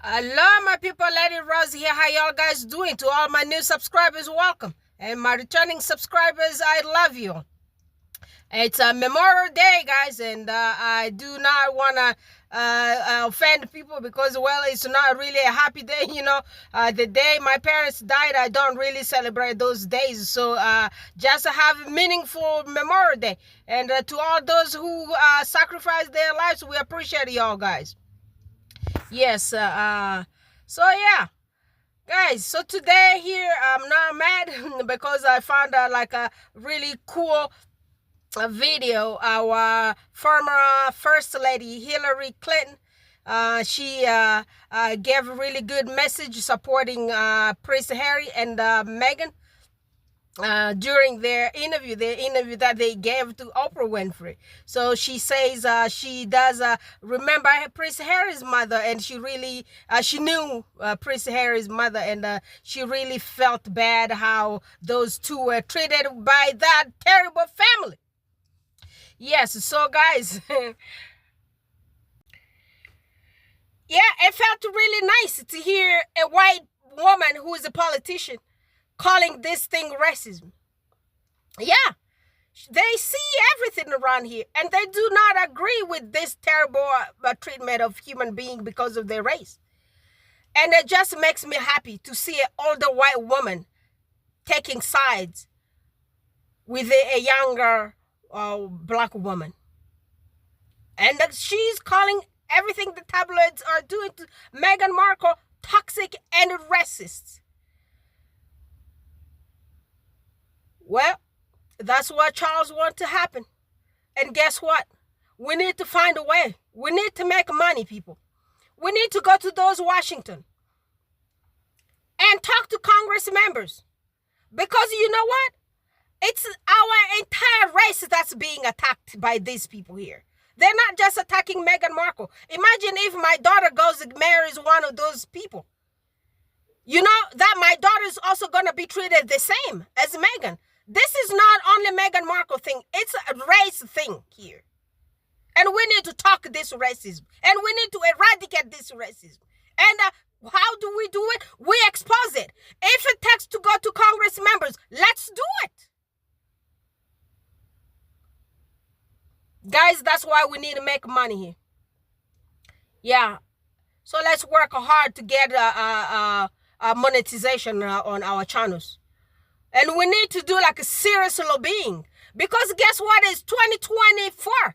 Hello, my people. Lady Rose here. How y'all guys doing? To all my new subscribers, welcome. And my returning subscribers, I love you. It's a Memorial Day, guys, and I do not want to offend people because, well, it's not really a happy day, the day my parents died, I don't really celebrate those days. So just to have a meaningful Memorial Day. And to all those who sacrificed their lives, we appreciate y'all, guys. Yes, so yeah, guys, so today here I'm not mad because I found like a really cool video. Our former First Lady Hilary Clinton, she gave a really good message supporting Prince Harry and Meghan during their interview that they gave to Oprah Winfrey. So she says she does remember Prince Harry's mother, and she really she knew Prince Harry's mother, and she really felt bad how those two were treated by that terrible family. Yes, so guys, yeah, it felt really nice to hear a white woman who is a politician calling this thing racism. Yeah, they see everything around here, and they do not agree with this terrible treatment of human being because of their race. And it just makes me happy to see an older white woman taking sides with a younger black woman. And she's calling everything the tabloids are doing to Meghan Markle toxic and racist. Well, that's what Charles wants to happen. And guess what? We need to find a way. We need to make money, people. We need to go to those Washington and talk to Congress members. Because you know what? It's our entire race that's being attacked by these people here. They're not just attacking Meghan Markle. Imagine if my daughter goes and marries one of those people. You know that my daughter is also going to be treated the same as Meghan. This is not only Meghan Markle thing. It's a race thing here. And we need to talk this racism. And we need to eradicate this racism. And how do we do it? We expose it. If it takes to go to Congress members, let's do it. Guys, that's why we need to make money here. Yeah. So let's work hard to get monetization on our channels. And we need to do like a serious lobbying. Because guess what? It's 2024.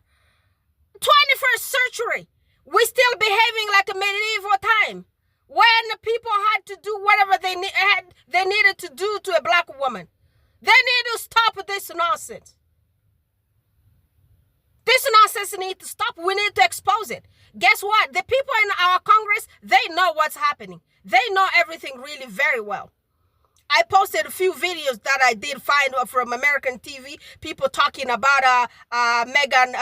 21st century. We're still behaving like a medieval time. When the people had to do whatever they needed to do to a black woman. They need to stop this nonsense. This nonsense needs to stop. We need to expose it. Guess what? The people in our Congress, they know what's happening. They know everything really very well. I posted a few videos that I did find from American TV, people talking about Meghan,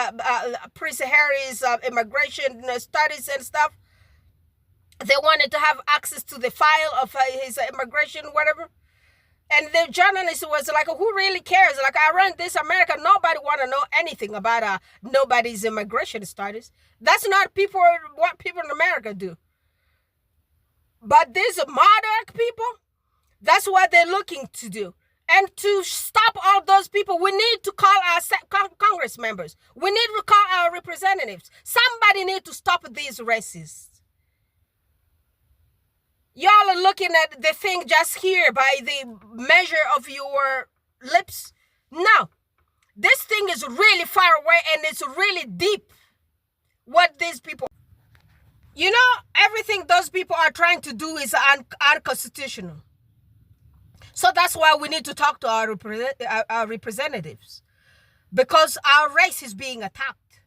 Prince Harry's immigration studies and stuff. They wanted to have access to the file of his immigration, whatever. And the journalist was like, who really cares? Like, I run this America. Nobody want to know anything about nobody's immigration studies. That's not what people in America do. But these monarch people, that's what they're looking to do. And to stop all those people, we need to call our Congress members. We need to call our representatives. Somebody need to stop these racists. Y'all are looking at the thing just here by the measure of your lips. No. This thing is really far away and it's really deep. What these people... You know, everything those people are trying to do is unconstitutional. So that's why we need to talk to our representatives. Because our race is being attacked.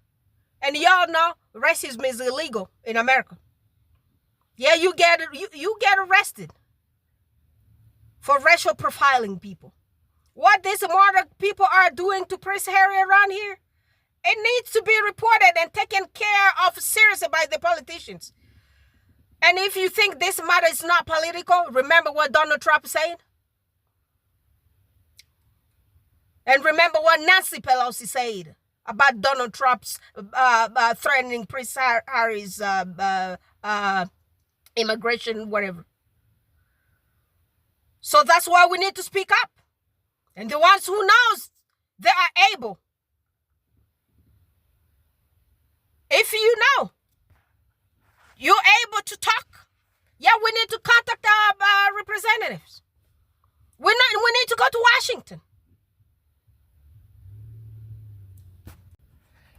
And y'all know racism is illegal in America. Yeah, you get arrested for racial profiling people. What these modern people are doing to Prince Harry around here, it needs to be reported and taken care of seriously by the politicians. And if you think this matter is not political, remember what Donald Trump said. And remember what Nancy Pelosi said about Donald Trump's threatening Prince Harry's immigration, whatever. So that's why we need to speak up. And the ones who knows, they are able. If you know, you're able to talk, yeah, we need to contact our representatives. We need to go to Washington.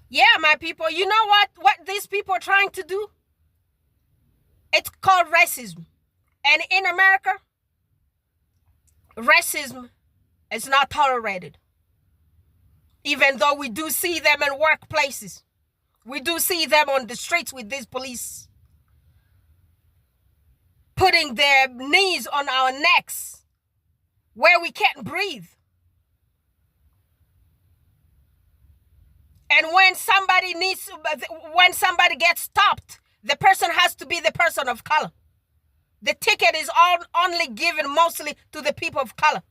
Yeah, my people, you know what these people are trying to do? It's called racism. And in America, racism is not tolerated. Even though we do see them in workplaces. We do see them on the streets with these police putting their knees on our necks where we can't breathe. And when somebody gets stopped, the person has to be the person of color. The ticket is only given mostly to the people of color.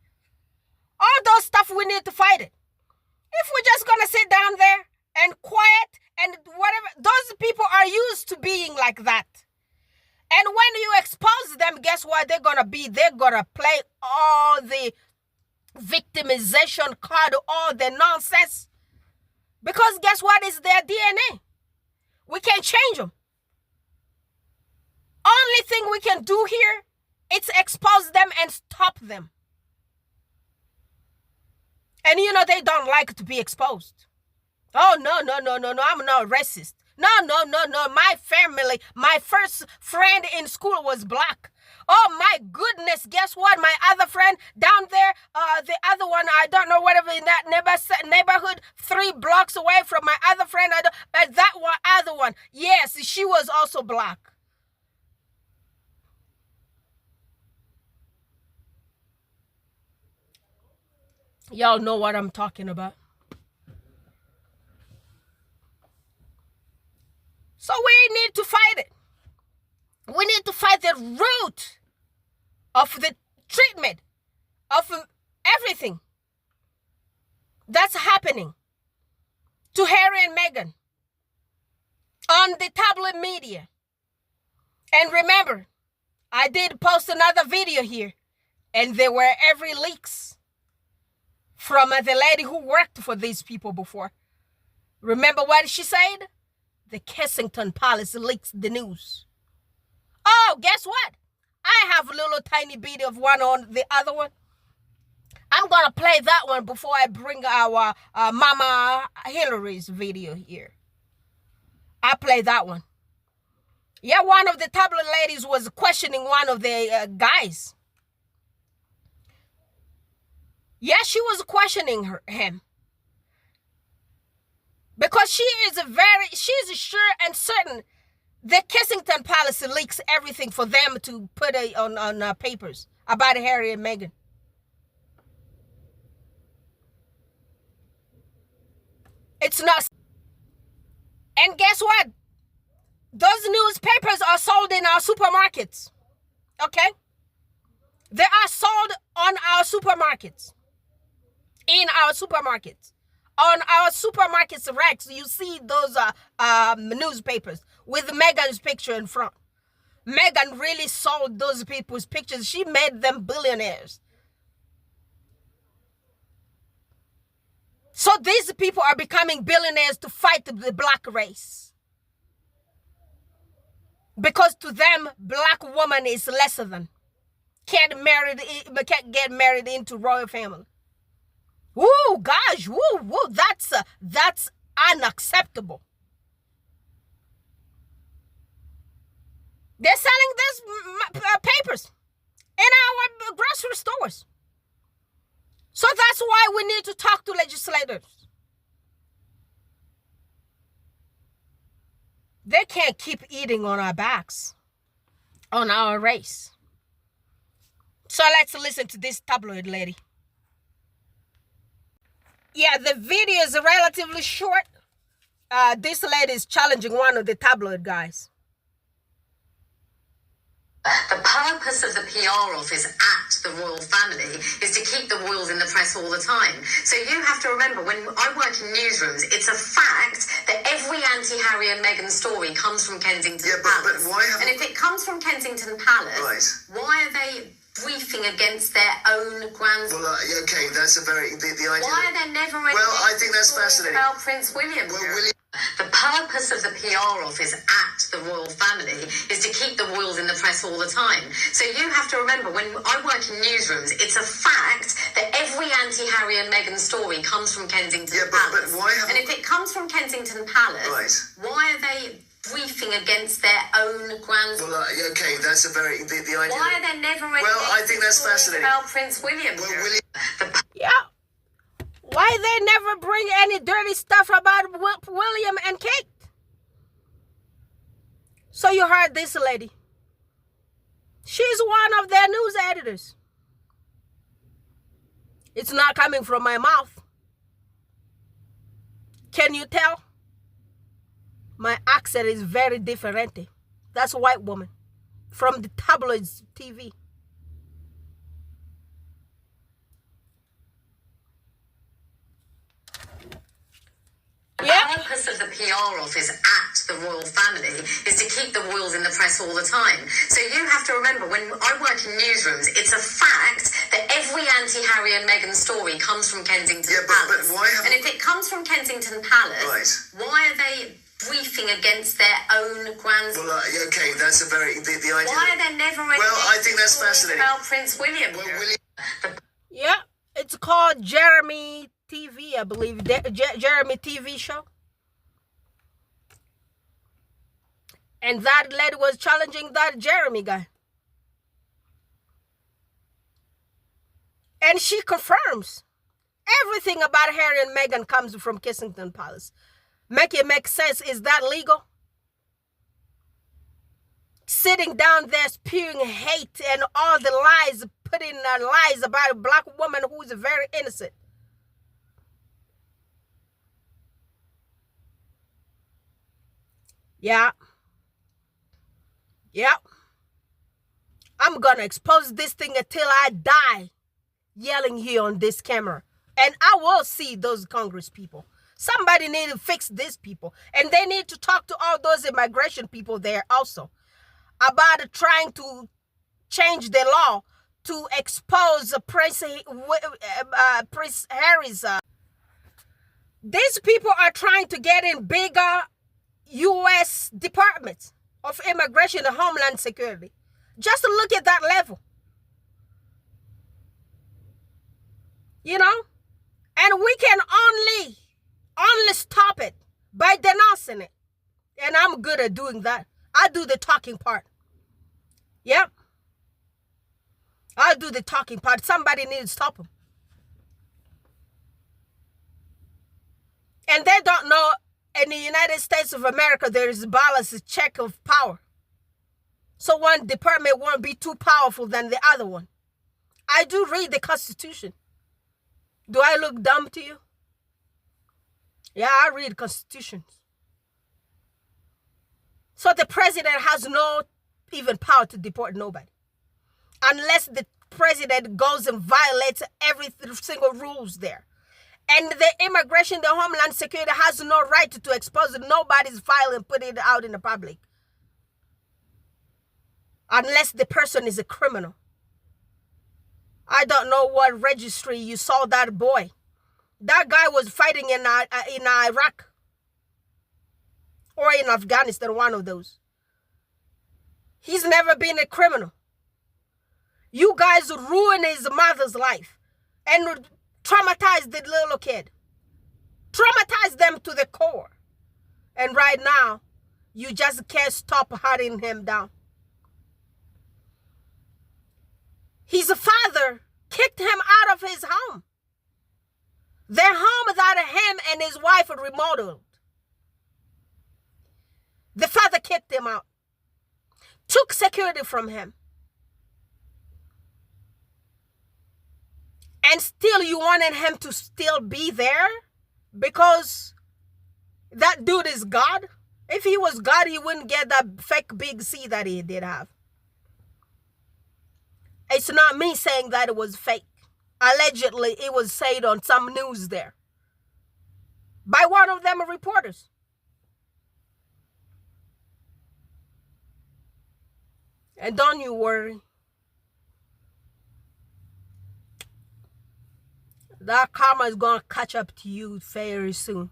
All those stuff, we need to fight it. If we're just going to sit down there and quiet and whatever, those people are used to being like that. And when you expose them, guess what they're going to be? They're going to play all the victimization card, all the nonsense. Because guess what? It's their DNA. We can't change them. Only thing we can do here is expose them and stop them. And you know, they don't like to be exposed. Oh, no, I'm not racist. No. My family, my first friend in school was black. Oh, my goodness. Guess what? My other friend down there, the other one, I don't know, whatever, in that neighborhood, 3 blocks away from my other friend, but that one, other one, yes, she was also black. Y'all know what I'm talking about. So we need to fight it. We need to fight the root of the treatment of everything that's happening to Harry and Meghan on the tabloid media. And remember, I did post another video here, and there were every leaks from the lady who worked for these people before. Remember what she said? The Kensington Palace leaks the news. Oh, guess what? I have a little tiny bit of one on the other one. I'm going to play that one before I bring our Mama Hilary's video here. I'll play that one. Yeah, one of the tabloid ladies was questioning one of the guys. Yeah, she was questioning him. Because she's sure and certain the Kensington Palace leaks everything for them to put on papers about Harry and Meghan. It's not. And guess what? Those newspapers are sold in our supermarkets. Okay? They are sold on our supermarkets. In our supermarkets. On our supermarkets racks, you see those newspapers with Meghan's picture in front. Meghan really sold those people's pictures. She made them billionaires. So these people are becoming billionaires to fight the black race. Because to them, black woman is lesser than. Can't get married into royal family. Woo, gosh, woo, that's unacceptable. They're selling these papers in our grocery stores. So that's why we need to talk to legislators. They can't keep eating on our backs, on our race. So let's listen to this tabloid lady. Yeah, the video is relatively short. This lady is challenging one of the tabloid guys. The purpose of the PR office at the royal family is to keep the royals in the press all the time. So you have to remember, when I work in newsrooms, it's a fact that every anti-Harry and Meghan story comes from Kensington Palace. But why and if it comes from Kensington Palace, why are they briefing against their own grandson? Well, okay, that's a very... The idea... Why are there never any... Well, I think that's fascinating. ...about Prince William? Well, The purpose of the PR office at the royal family is to keep the royals in the press all the time. So you have to remember, when I work in newsrooms, it's a fact that every anti-Harry and Meghan story comes from Kensington Palace. But why and if it comes from Kensington Palace, why are they briefing against their own grandson? Well, okay, that's a very... The idea... Why are there never any... Well, I think that's fascinating. ...about Prince William? Well, Yeah. Why they never bring any dirty stuff about William and Kate? So you heard this lady. She's one of their news editors. It's not coming from my mouth. Can you tell? My accent is very different. That's a white woman from the Tabloid's TV. The purpose of the PR office at the royal family is to keep the royals in the press all the time. So you have to remember, when I work in newsrooms, it's a fact that every anti-Harry and Meghan story comes from Kensington Palace. But why and if it comes from Kensington Palace, why are they briefing against their own grandson? Well, okay, that's a very... The idea... Why are there never any... Well, I think that's fascinating. ...about Prince William? Yeah, it's called Jeremy TV, I believe. Jeremy TV show. And that lady was challenging that Jeremy guy. And she confirms everything about Harry and Meghan comes from Kensington Palace. Make it make sense. Is that legal? Sitting down there spewing hate and all the lies, putting lies about a black woman who is very innocent. Yeah. I'm gonna expose this thing until I die, yelling here on this camera. And I will see those Congress people. Somebody need to fix these people. And they need to talk to all those immigration people there also about trying to change the law to expose Prince Harry's. These people are trying to get in bigger U.S. departments of immigration and homeland security. Just look at that level. You know? And we can only stop it by denouncing it. And I'm good at doing that. I do the talking part. Yep. I'll do the talking part. Somebody needs to stop them. And they don't know in the United States of America there is a balance, a check of power. So one department won't be too powerful than the other one. I do read the Constitution. Do I look dumb to you? Yeah, I read constitutions. So the president has no even power to deport nobody. Unless the president goes and violates every single rules there. And the immigration, the homeland security has no right to expose nobody's file and put it out in the public. Unless the person is a criminal. I don't know what registry you saw that boy. That guy was fighting in Iraq. Or in Afghanistan, one of those. He's never been a criminal. You guys ruined his mother's life. And traumatized the little kid. Traumatized them to the core. And right now, you just can't stop hunting him down. His father kicked him out of his home. The home that him and his wife remodeled. The father kicked him out. Took security from him. And still you wanted him to still be there? Because that dude is God? If he was God, he wouldn't get that fake big C that he did have. It's not me saying that it was fake. Allegedly, it was said on some news there. By one of them reporters. And don't you worry. That karma is going to catch up to you very soon.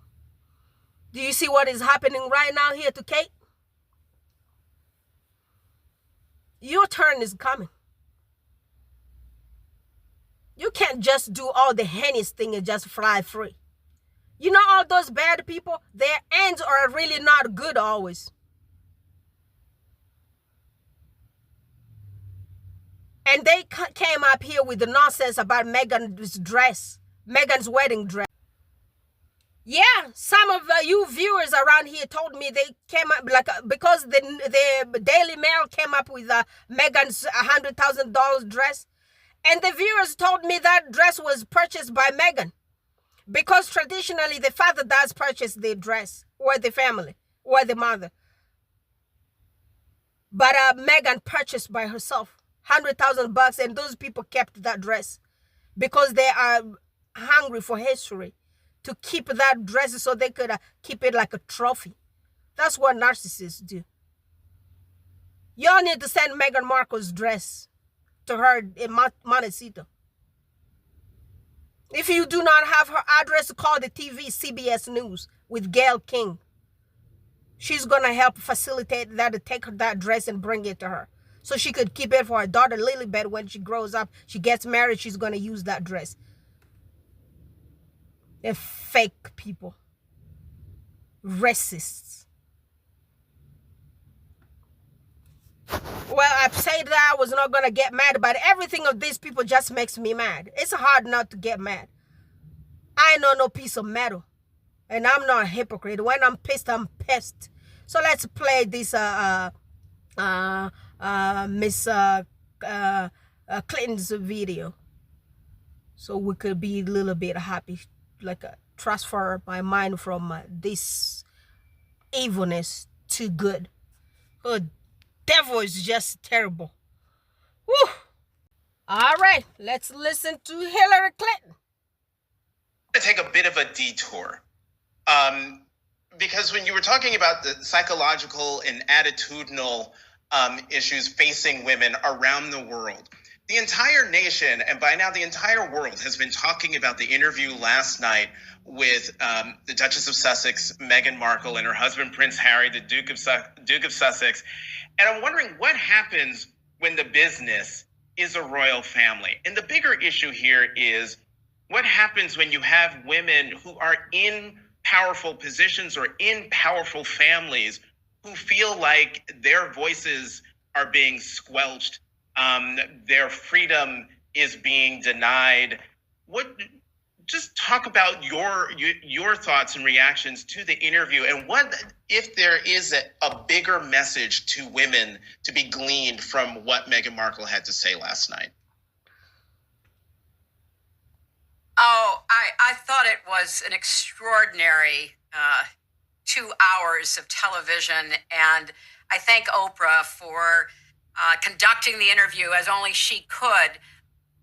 Do you see what is happening right now here to Kate? Your turn is coming. You can't just do all the heinous thing and just fly free. You know, all those bad people, their ends are really not good always. And they came up here with the nonsense about Meghan's dress, Meghan's wedding dress. Yeah, some of you viewers around here told me they came up like because the Daily Mail came up with Meghan's $100,000 dress, and the viewers told me that dress was purchased by Meghan, because traditionally the father does purchase the dress, or the family, or the mother. But Meghan purchased by herself $100,000, and those people kept that dress because they are hungry for history, to keep that dress so they could keep it like a trophy. That's what narcissists do. Y'all need to send Meghan Markle's dress to her in Montecito. If you do not have her address, call the TV CBS News with Gail King. She's going to help facilitate that, to take that dress and bring it to her, so she could keep it for her daughter Lilibet. When she grows up, she gets married, she's going to use that dress. They're fake people. Racists. Well, I've said that I was not going to get mad, but everything of these people just makes me mad. It's hard not to get mad. I know no piece of metal. And I'm not a hypocrite. When I'm pissed, I'm pissed. So let's play this Miss Clinton's video, so we could be a little bit happy, like transfer my mind from this evilness to good. Oh, devil is just terrible. Whew. All right, let's listen to Hilary Clinton. To take a bit of a detour, because when you were talking about the psychological and attitudinal issues facing women around the world, the entire nation, and by now the entire world, has been talking about the interview last night with the Duchess of Sussex, Meghan Markle, and her husband, Prince Harry, the Duke of Sussex. And I'm wondering what happens when the business is a royal family. And the bigger issue here is what happens when you have women who are in powerful positions or in powerful families who feel like their voices are being squelched, their freedom is being denied. Just talk about your thoughts and reactions to the interview, and what if there is a bigger message to women to be gleaned from what Meghan Markle had to say last night? Oh, I thought it was an extraordinary 2 hours of television, and I thank Oprah for conducting the interview as only she could.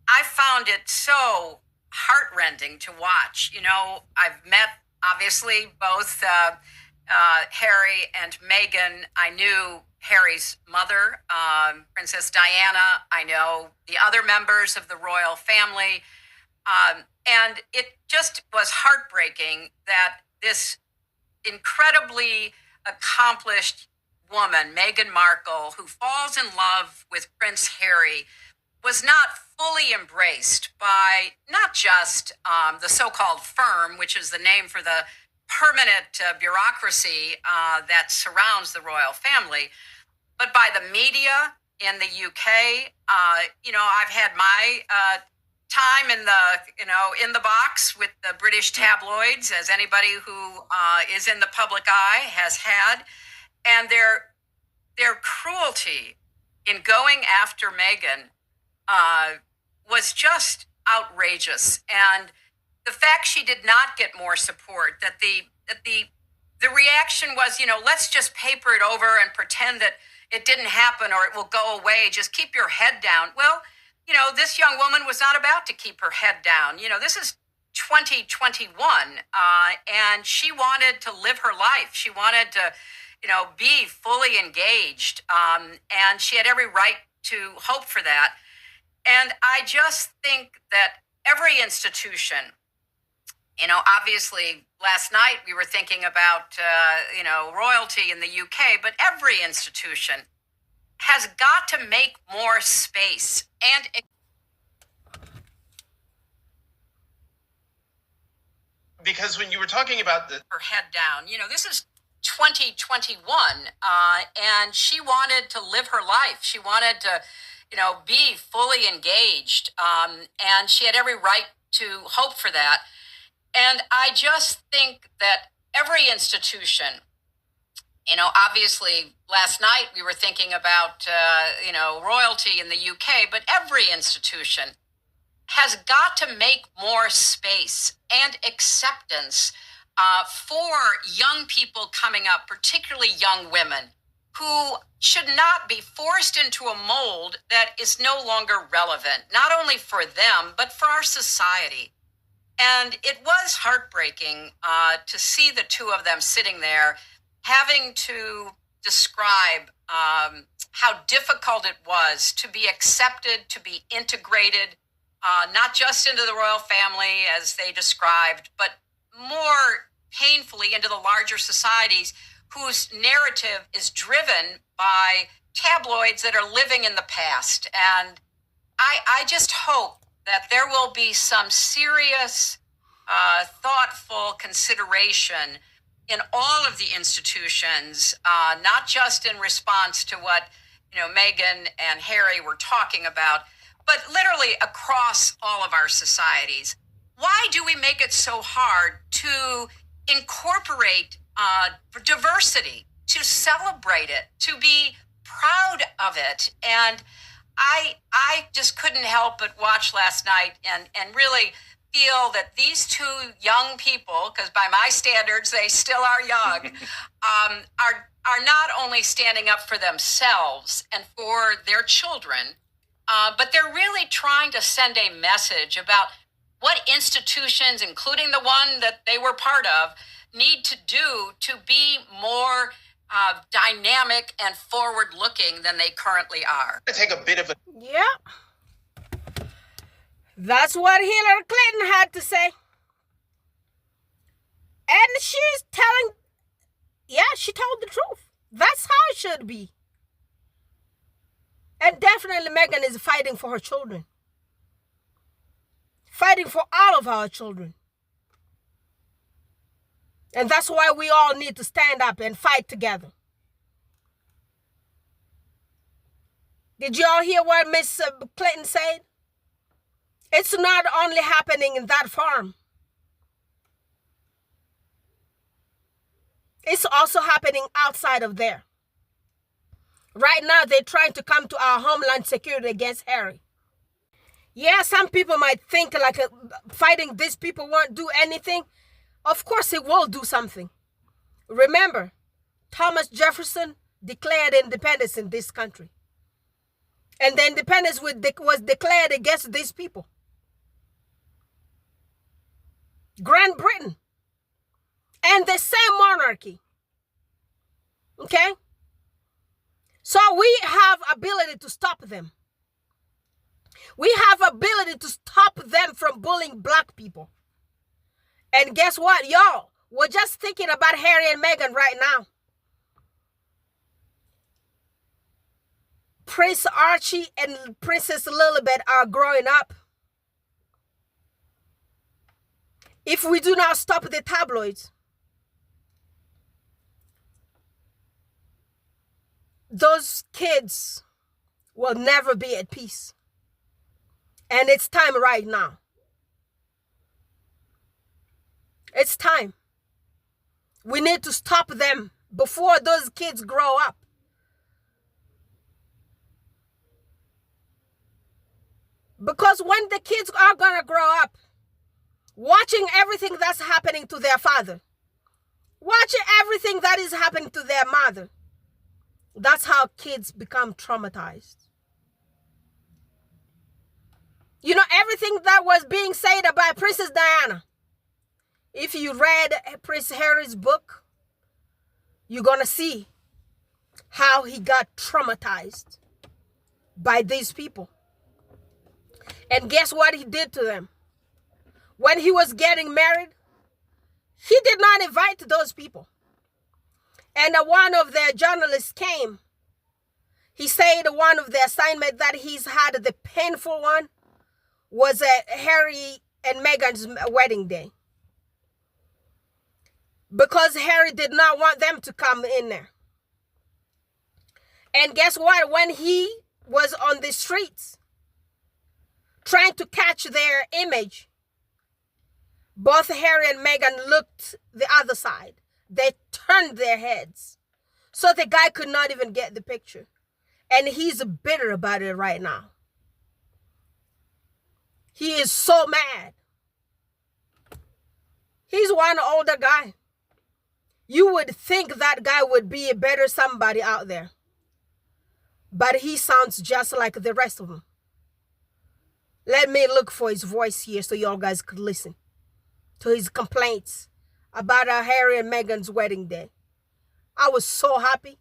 I found it so heartrending to watch. You know, I've met, obviously, both Harry and Meghan. I knew Harry's mother, Princess Diana. I know the other members of the royal family. And it just was heartbreaking that this incredibly accomplished woman, Meghan Markle, who falls in love with Prince Harry, was not fully embraced by not just the so-called firm, which is the name for the permanent bureaucracy that surrounds the royal family, but by the media in the UK. You know, I've had my time in the box with the British tabloids, as anybody who is in the public eye has had, and their cruelty in going after Meghan was just outrageous. And the fact she did not get more support, that the reaction was, you know, let's just paper it over and pretend that it didn't happen or it will go away. Just keep your head down. Well, you know, this young woman was not about to keep her head down. You know, this is 2021, and she wanted to live her life. She wanted to be fully engaged. And she had every right to hope for that. And I just think that every institution, obviously last night we were thinking about, royalty in the UK, but every institution has got to make more space and because when you were talking about her head down, this is 2021, and she wanted to live her life. She wanted to, be fully engaged, and she had every right to hope for that. And I just think that every institution, obviously last night we were thinking about, royalty in the UK, but every institution has got to make more space and acceptance for young people coming up, particularly young women, who should not be forced into a mold that is no longer relevant, not only for them, but for our society. And it was heartbreaking to see the two of them sitting there having to describe how difficult it was to be accepted, to be integrated, not just into the royal family as they described, but more painfully into the larger societies whose narrative is driven by tabloids that are living in the past. And I just hope that there will be some serious, thoughtful consideration in all of the institutions, not just in response to what Meghan and Harry were talking about, but literally across all of our societies. Why do we make it so hard to incorporate diversity, to celebrate it, to be proud of it? And I just couldn't help but watch last night and really feel that these two young people, because by my standards they still are young, are not only standing up for themselves and for their children, but they're really trying to send a message about what institutions, including the one that they were part of, need to do to be more dynamic and forward-looking than they currently are. to take a bit of a Yeah. That's what Hilary Clinton had to say. And she's telling, she told the truth. That's how it should be. And definitely Meghan is fighting for her children. Fighting for all of our children. And that's why we all need to stand up and fight together. Did you all hear what Miss Clinton said? It's not only happening in that farm. It's also happening outside of there. Right now, they're trying to come to our homeland security against Harry. Yeah, some people might think like fighting these people won't do anything. Of course, it will do something. Remember, Thomas Jefferson declared independence in this country. And the independence was declared against these people. Great Britain. And the same monarchy. Okay? So we have ability to stop them. We have ability to stop them from bullying black people. And guess what, y'all? We're just thinking about Harry and Meghan right now. Prince Archie and Princess Lilibet are growing up. If we do not stop the tabloids, those kids will never be at peace. And it's time right now. It's time. We need to stop them before those kids grow up. Because when the kids are going to grow up, watching everything that's happening to their father, watching everything that is happening to their mother, that's how kids become traumatized. You know, everything that was being said about Princess Diana, if you read Prince Harry's book, you're going to see how he got traumatized by these people. And guess what he did to them? When he was getting married, he did not invite those people. And one of the journalists came. He said one of the assignments that he's had, the painful one, was Harry and Meghan's wedding day. Because Harry did not want them to come in there. And guess what? When he was on the streets trying to catch their image, both Harry and Meghan looked the other side. They turned their heads. So the guy could not even get the picture. And he's bitter about it right now. He is so mad. He's one older guy. You would think that guy would be a better somebody out there. But he sounds just like the rest of them. Let me look for his voice here so y'all guys could listen to his complaints about Harry and Meghan's wedding day. I was so happy.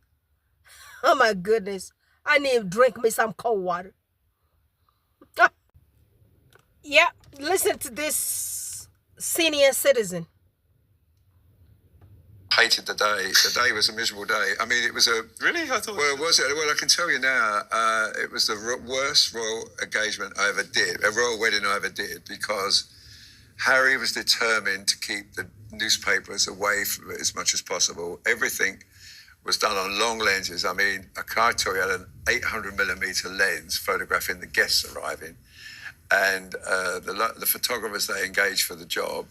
Oh my goodness. I need to drink me some cold water. Yeah, listen to this senior citizen. Hated the day. The day was a miserable day. I mean, it was a... Really? I thought... Well, was it? Well, I can tell you now, it was the worst royal engagement I ever did, a royal wedding I ever did, because Harry was determined to keep the newspapers away from it as much as possible. Everything was done on long lenses. I mean, I tell you, had an 800mm lens photographing the guests arriving. And the photographers they engaged for the job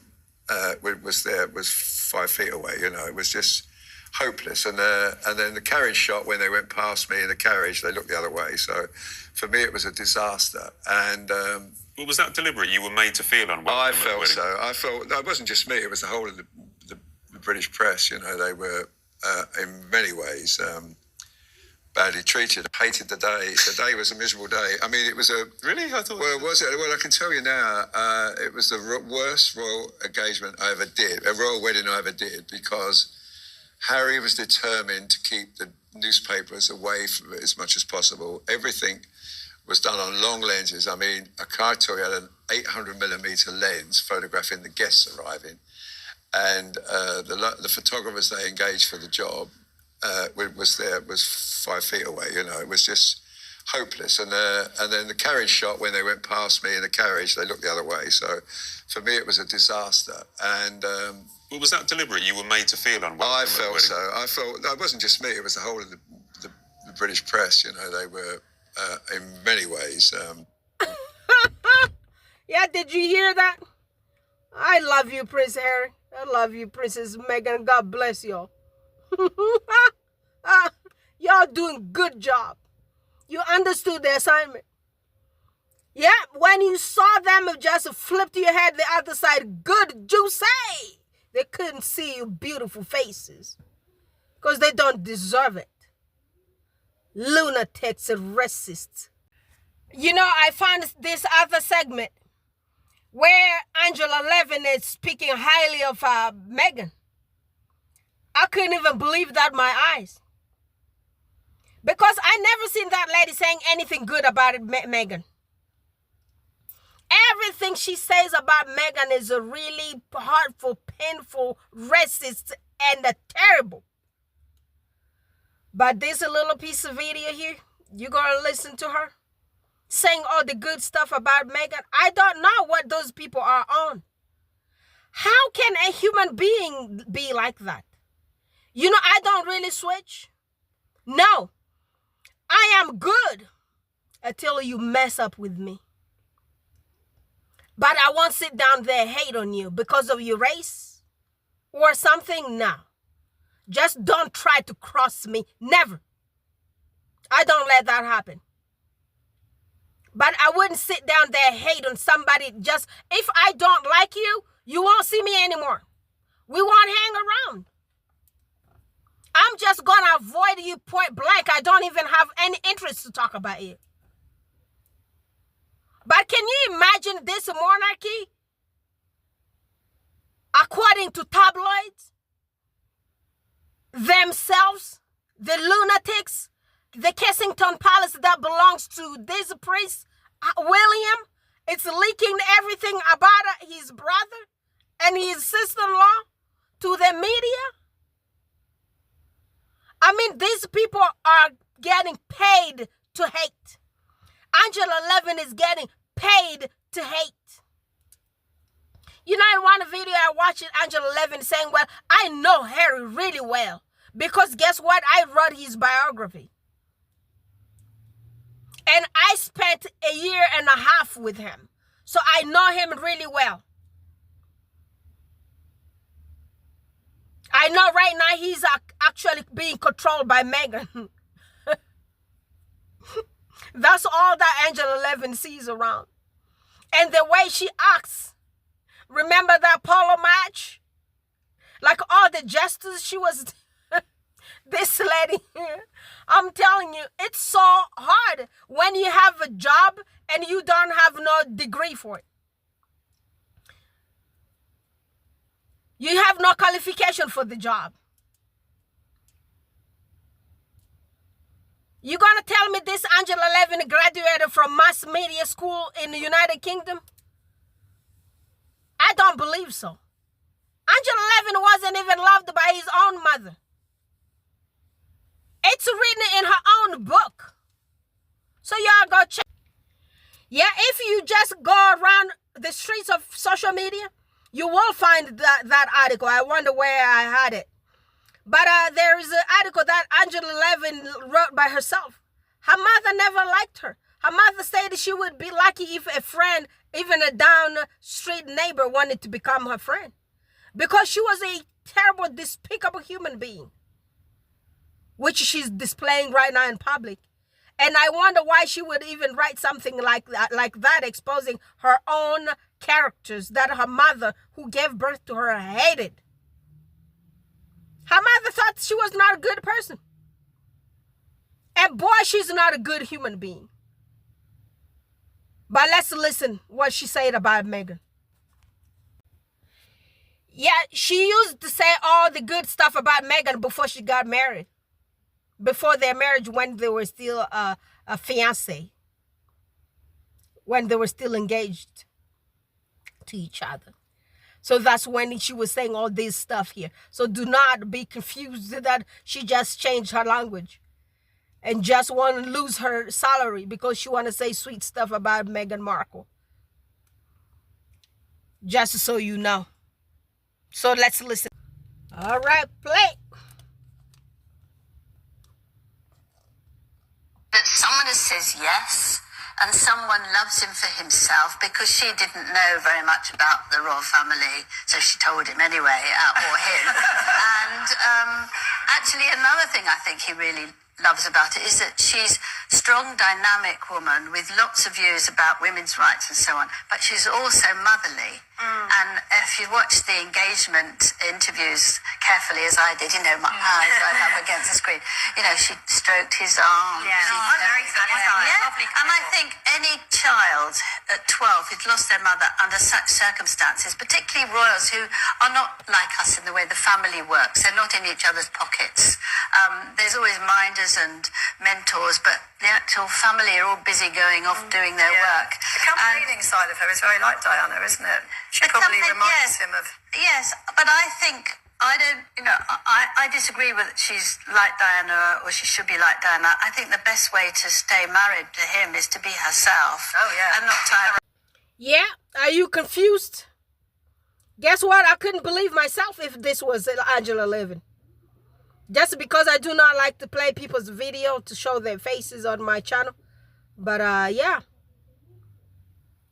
was 5 feet away. You know, it was just hopeless. And then the carriage shot, when they went past me in the carriage, they looked the other way. So for me, it was a disaster. And well, was that deliberate? You were made to feel unwell. I felt so. I felt no, it wasn't just me. It was the whole of the British press. You know, they were in many ways badly treated. Hated the day. The day was a miserable day. I mean, it was a... Really? I thought... Well, was it? Well, I can tell you now, it was the worst royal engagement I ever did, a royal wedding I ever did, because Harry was determined to keep the newspapers away from it as much as possible. Everything was done on long lenses. I mean, I tell you, had an 800mm lens photographing the guests arriving. And the photographers they engaged for the job was 5 feet away. You know, it was just hopeless. And then the carriage shot, when they went past me in the carriage, they looked the other way. So for me, it was a disaster. And well, was that deliberate? You were made to feel unwell. I felt so. I felt no, it wasn't just me. It was the whole of the British press. You know, they were in many ways. Yeah, did you hear that? I love you, Prince Harry. I love you, Princess Meghan. God bless y'all. Y'all doing good job. You understood the assignment. Yeah, when you saw them just flipped your head the other side, good you say. They couldn't see your beautiful faces because they don't deserve it. Lunatics and racists. You know, I found this other segment where Angela Levin is speaking highly of Meghan. I couldn't even believe that with my eyes. Because I never seen that lady saying anything good about Meghan. Everything she says about Meghan is a really hurtful, painful, racist, and terrible. But this little piece of video here, you're going to listen to her saying all the good stuff about Meghan. I don't know what those people are on. How can a human being be like that? You know, I don't really switch. No, I am good until you mess up with me. But I won't sit down there and hate on you because of your race or something. No. Just don't try to cross me. Never. I don't let that happen. But I wouldn't sit down there and hate on somebody just... If I don't like you, you won't see me anymore. We won't hang around. I'm just going to avoid you point blank. I don't even have any interest to talk about you. But can you imagine this monarchy? According to tabloids, themselves, the lunatics, the Kensington Palace that belongs to this priest, William, it's leaking everything about his brother and his sister-in-law to the media. I mean, these people are getting paid to hate. Angela Levin is getting paid to hate. You know, in one video I watched Angela Levin saying, well, I know Harry really well. Because guess what? I wrote his biography. And I spent a year and a half with him. So I know him really well. I know right now he's actually being controlled by Meghan. That's all that Angela Levin sees around. And the way she acts. Remember that polo match? Like all the gestures she was... This lady, I'm telling you, it's so hard when you have a job and you don't have no degree for it. You have no qualification for the job. You gonna tell me this Angela Levin graduated from mass media school in the United Kingdom? I don't believe so. Angela Levin wasn't even loved by his own mother. It's written in her own book. So y'all go check. Yeah, if you just go around the streets of social media, you will find that article. I wonder where I had it. But there is an article that Angela Levin wrote by herself. Her mother never liked her. Her mother said she would be lucky if a friend, even a down street neighbor, wanted to become her friend. Because she was a terrible, despicable human being. Which she's displaying right now in public. And I wonder why she would even write something like that, exposing her own characters that her mother, who gave birth to her, hated. Her mother thought she was not a good person. And boy, she's not a good human being. But let's listen what she said about Meghan. Yeah, she used to say all the good stuff about Meghan before she got married. Before their marriage, when they were still a fiancé. When they were still engaged to each other. So that's when she was saying all this stuff here. So do not be confused that she just changed her language. And just want to lose her salary because she want to say sweet stuff about Meghan Markle. Just so you know. So let's listen. All right, play. That someone says yes and someone loves him for himself because she didn't know very much about the royal family, so she told him anyway, or him. And actually another thing I think he really loves about it is that she's a strong, dynamic woman with lots of views about women's rights and so on, but she's also motherly. And if you watch the engagement interviews carefully, as I did, you know, my eyes right up against the screen, you know, she stroked his arm. Yeah, She very satisfying. yeah. Lovely And I couple. think any child at 12 who's lost their mother under such circumstances, particularly royals who are not like us in the way the family works, they're not in each other's pockets. There's always minders and mentors, but the actual family are all busy going off doing their work. The campaigning side of her is very like Diana, isn't it? She The probably campaign- reminds him of... Yes, but I think I disagree with she's like Diana or she should be like Diana. I think the best way to stay married to him is to be herself. Oh, yeah. And not tie. Yeah, are you confused? Guess what? I couldn't believe myself if this was Angela Levin. Just because I do not like to play people's video to show their faces on my channel. But yeah.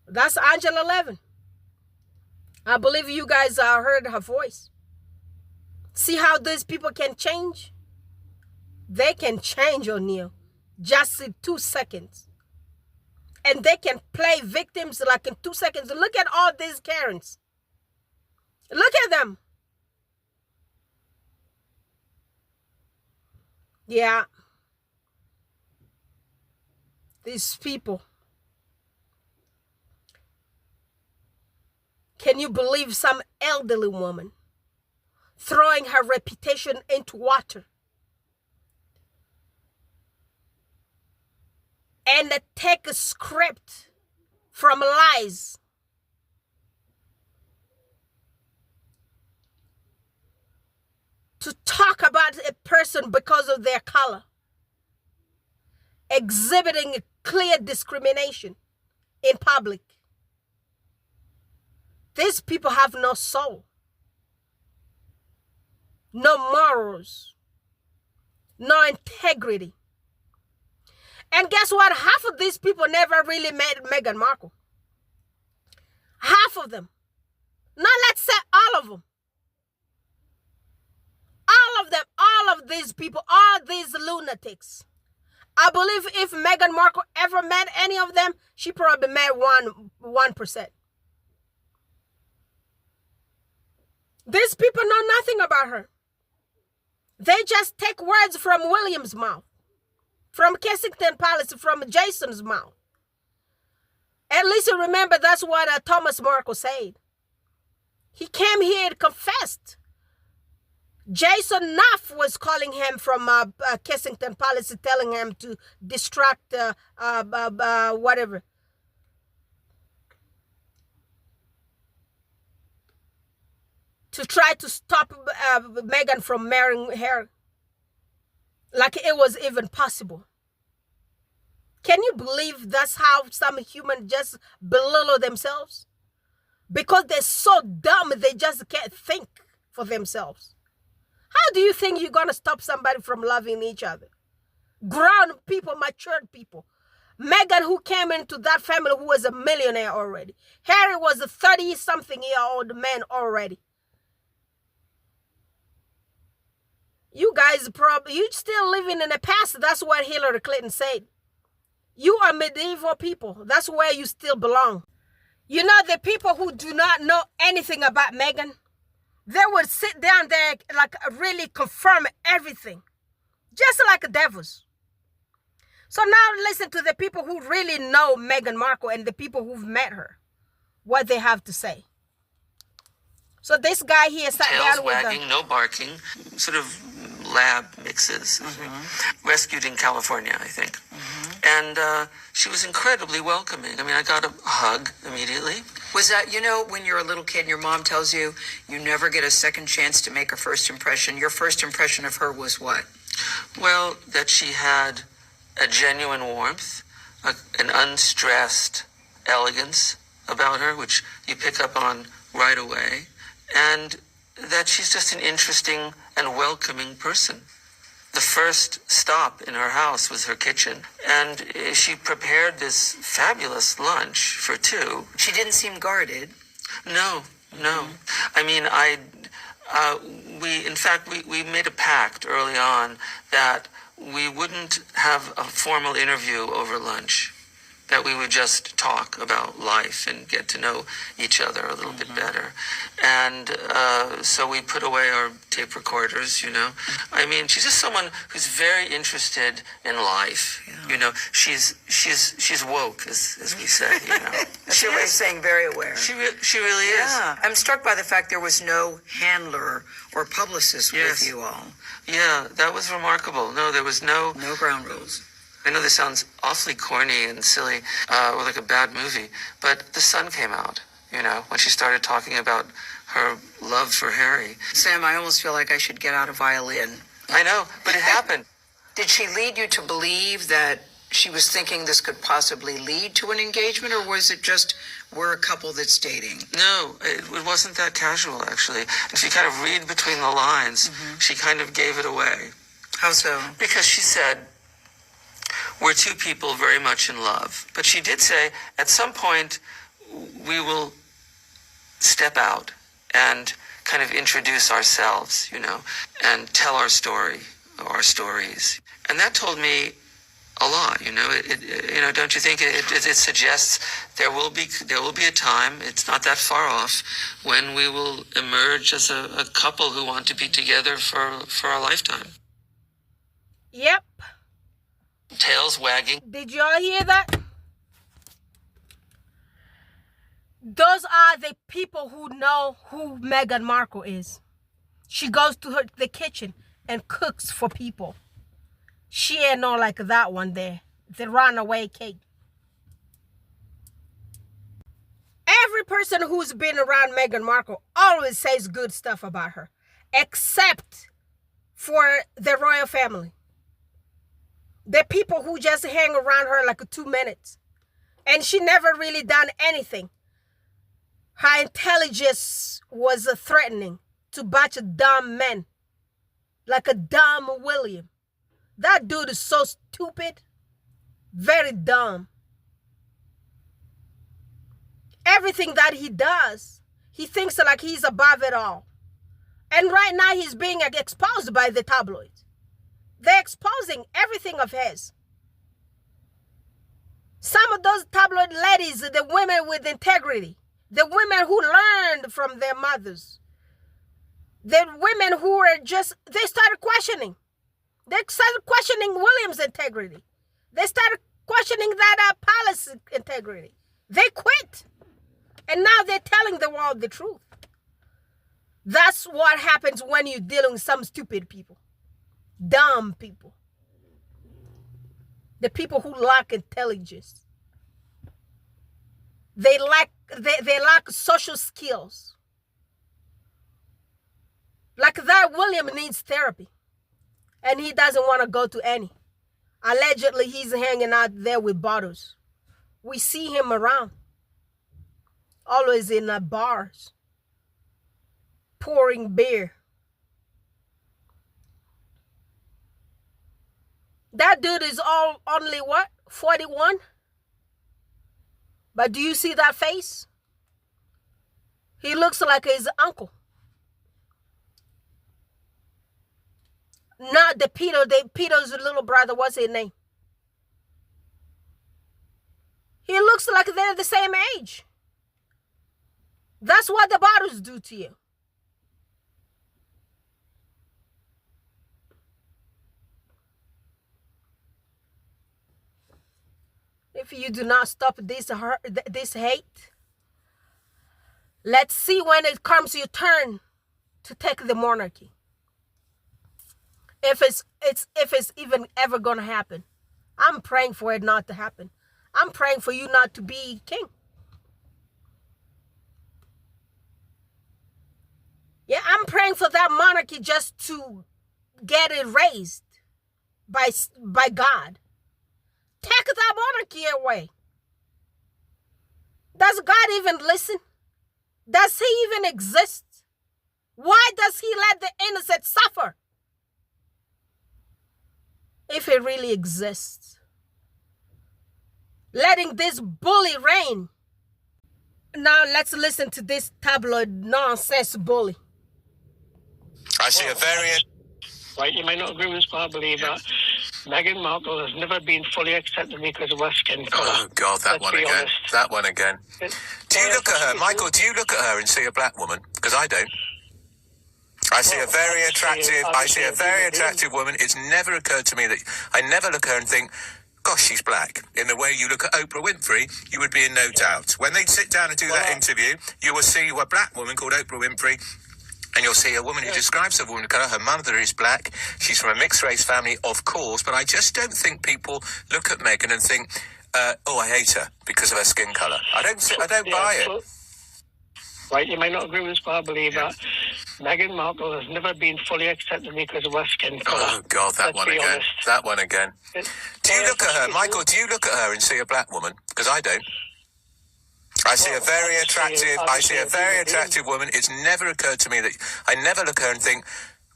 That's Angela Levin. I believe you guys heard her voice. See how these people can change? They can change, O'Neill. Just in 2 seconds. And they can play victims like in 2 seconds. Look at all these Karens. Look at them. Yeah. These people. Can you believe some elderly woman throwing her reputation into water. And take a script from lies to talk about a person because of their color, exhibiting a clear discrimination in public. These people have no soul, no morals, no integrity. And guess what? Half of these people never really met Meghan Markle. Half of them. Now let's say all of them. All of them, all of these people, all these lunatics. I believe if Meghan Markle ever met any of them, she probably met 1%. These people know nothing about her. They just take words from William's mouth, from Kensington Palace, from Jason's mouth. At least you remember that's what Thomas Markle said. He came here and confessed. Jason Nuff was calling him from Kensington Palace, telling him to distract whatever. To try to stop Meghan from marrying Harry. Like it was even possible. Can you believe that's how some humans just belittle themselves? Because they're so dumb, they just can't think for themselves. How do you think you're going to stop somebody from loving each other? Grown people, matured people. Meghan, who came into that family, who was a millionaire already. Harry was a 30-something-year-old man already. You guys you still living in the past. That's what Hilary Clinton said. You are medieval people. That's where you still belong. You know, the people who do not know anything about Meghan, they would sit down there like really confirm everything. Just like devils. So now listen to the people who really know Meghan Markle and the people who've met her. What they have to say. So this guy here sat down with wagging, no barking, sort of lab mixes. Rescued in California, I think. And she was incredibly welcoming. I mean, I got a hug immediately. Was that, you know, when you're a little kid and your mom tells you you never get a second chance to make a first impression, your first impression of her was what? Well, that she had a genuine warmth, an unstressed elegance about her, which you pick up on right away, and that she's just an interesting and welcoming person. The first stop in her house was her kitchen, and she prepared this fabulous lunch for two. She didn't seem guarded. No. I mean, we made a pact early on that we wouldn't have a formal interview over lunch, that we would just talk about life and get to know each other a little bit better. And so we put away our tape recorders, you know. I mean, she's just someone who's very interested in life. Yeah. You know, she's woke, as we say, you know. That's your way of saying very aware. She really is. Yeah. I'm struck by the fact there was no handler or publicist with you all. Yeah, that was remarkable. No, there was no ground rules. I know this sounds awfully corny and silly, or like a bad movie, but the sun came out, you know, when she started talking about her love for Harry. Sam, I almost feel like I should get out a violin. I know, but it happened. Did she lead you to believe that she was thinking this could possibly lead to an engagement, or was it just, we're a couple that's dating? No, it wasn't that casual, actually. If you kind of read between the lines, she kind of gave it away. How so? Because she said, we're two people very much in love. But she did say, at some point, we will step out and kind of introduce ourselves, you know, and tell our story, our stories. And that told me a lot, you know. You know, don't you think it suggests there will be a time, it's not that far off, when we will emerge as a couple who want to be together for a lifetime. Yep. Tails wagging. Did y'all hear that? Those are the people who know who Meghan Markle is. She goes to the kitchen and cooks for people. She ain't no like that one there, the runaway cake. Every person who's been around Meghan Markle always says good stuff about her, except for the royal family. The people who just hang around her like 2 minutes. And she never really done anything. Her intelligence was threatening to a bunch of dumb men. Like a dumb William. That dude is so stupid. Very dumb. Everything that he does, he thinks like he's above it all. And right now he's being exposed by the tabloids. They're exposing everything of his. Some of those tabloid ladies, the women with integrity, the women who learned from their mothers, the women who were just, they started questioning. They started questioning William's integrity. They started questioning that palace integrity. They quit. And now they're telling the world the truth. That's what happens when you're dealing with some stupid people. Dumb people. The people who lack intelligence. They lack social skills. Like that William needs therapy. And he doesn't want to go to any. Allegedly, he's hanging out there with bottles. We see him around. Always in bars. Pouring beer. That dude is only what? 41? But do you see that face? He looks like his uncle. Not the Peter. Peter's little brother. What's his name? He looks like they're the same age. That's what the bottles do to you. If you do not stop this hate, let's see when it comes your turn to take the monarchy. If it's even ever going to happen. I'm praying for it not to happen. I'm praying for you not to be king. Yeah, I'm praying for that monarchy just to get it raised by God. Take that monarchy away. Does God even listen? Does he even exist? Why does he let the innocent suffer? If it really exists. Letting this bully reign. Now let's listen to this tabloid nonsense bully. I see a variant. Right, you may not agree with this, but I believe that Meghan Markle has never been fully accepted because of her skin colour. Oh, God, that one again. Honest. That one again. Do you look at her, Michael, do you look at her and see a black woman? Because I don't. I see a very attractive woman. It's never occurred to me that I never look at her and think, gosh, she's black. In the way you look at Oprah Winfrey, you would be in no doubt. When they sit down and do that interview, you will see a black woman called Oprah Winfrey, and you'll see a woman who describes her woman of colour. Her mother is black. She's from a mixed-race family, of course, but I just don't think people look at Meghan and think, oh, I hate her because of her skin colour. I don't buy it. Right, you may not agree with this, but I believe that Meghan Markle has never been fully accepted because of her skin colour. Oh, God, that one again. Honest. That one again. Do you look at her, Michael, do you look at her and see a black woman? Because I don't. I see a very attractive woman. It's never occurred to me that I never look at her and think,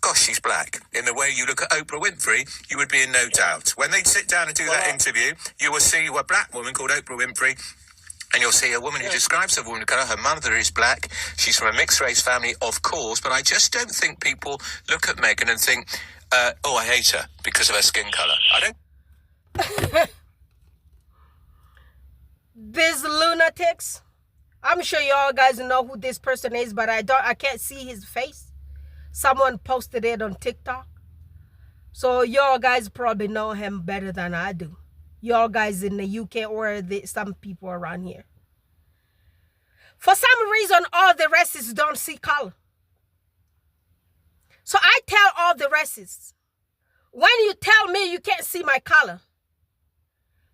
gosh, she's black. In the way you look at Oprah Winfrey, you would be in no doubt. When they sit down and do that interview, you will see a black woman called Oprah Winfrey, and you'll see a woman who describes her woman of colour. Her mother is black. She's from a mixed-race family, of course, but I just don't think people look at Meghan and think, oh, I hate her because of her skin colour. I don't. These lunatics. I'm sure y'all guys know who this person is, but I can't see his face. Someone posted it on TikTok. So y'all guys probably know him better than I do. Y'all guys in the UK or some people around here. For some reason, all the racists don't see color. So I tell all the racists, when you tell me you can't see my color,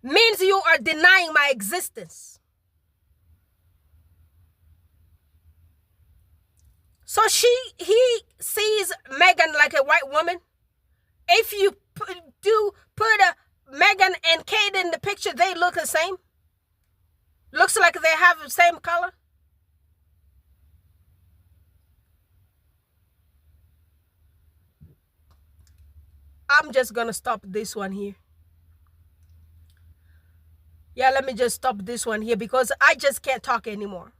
means you are denying my existence. So he sees Meghan like a white woman. If you put Meghan and Kate in the picture, they look the same. Looks like they have the same color. I'm just gonna stop this one here. Yeah, let me just stop this one here because I just can't talk anymore.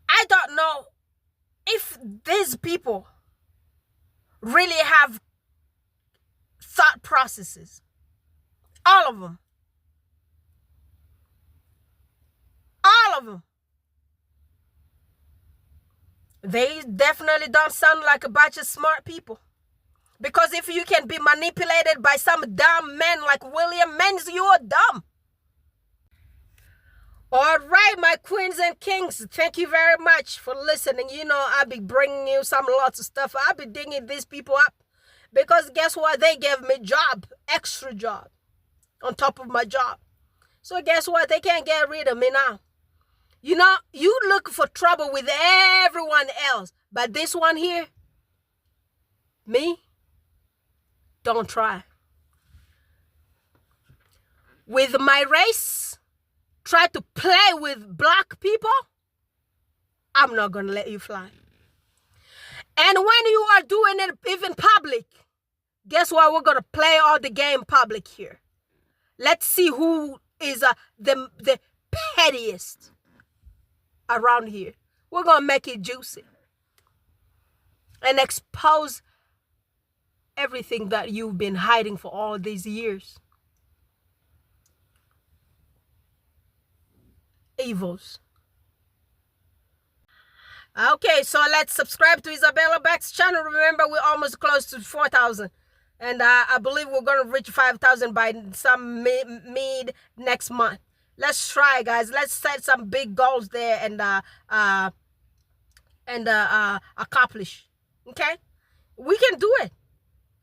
I don't know if these people really have thought processes. All of them. All of them. They definitely don't sound like a bunch of smart people. Because if you can be manipulated by some dumb man like William, means you are dumb. All right, my queens and kings, thank you very much for listening. You know, I'll be bringing you some lots of stuff. I'll be digging these people up. Because guess what? They gave me job, extra job, on top of my job. So guess what? They can't get rid of me now. You know, you look for trouble with everyone else. But this one here, me, don't try. With my race, try to play with black people, I'm not going to let you fly. And when you are doing it even public, guess what? We're going to play all the game public here. Let's see who is the pettiest around here. We're going to make it juicy and expose everything that you've been hiding for all these years. Evils. Okay, so let's subscribe to Isabella Beck's channel. Remember, we're almost close to 4,000. And I believe we're going to reach 5,000 by some mid next month. Let's try, guys. Let's set some big goals there and accomplish. Okay? We can do it.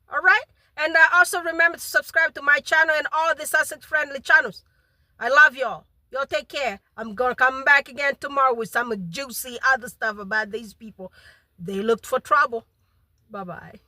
All right? And also remember to subscribe to my channel and all the sausage-friendly channels. I love y'all. Y'all take care. I'm going to come back again tomorrow with some juicy other stuff about these people. They looked for trouble. Bye-bye.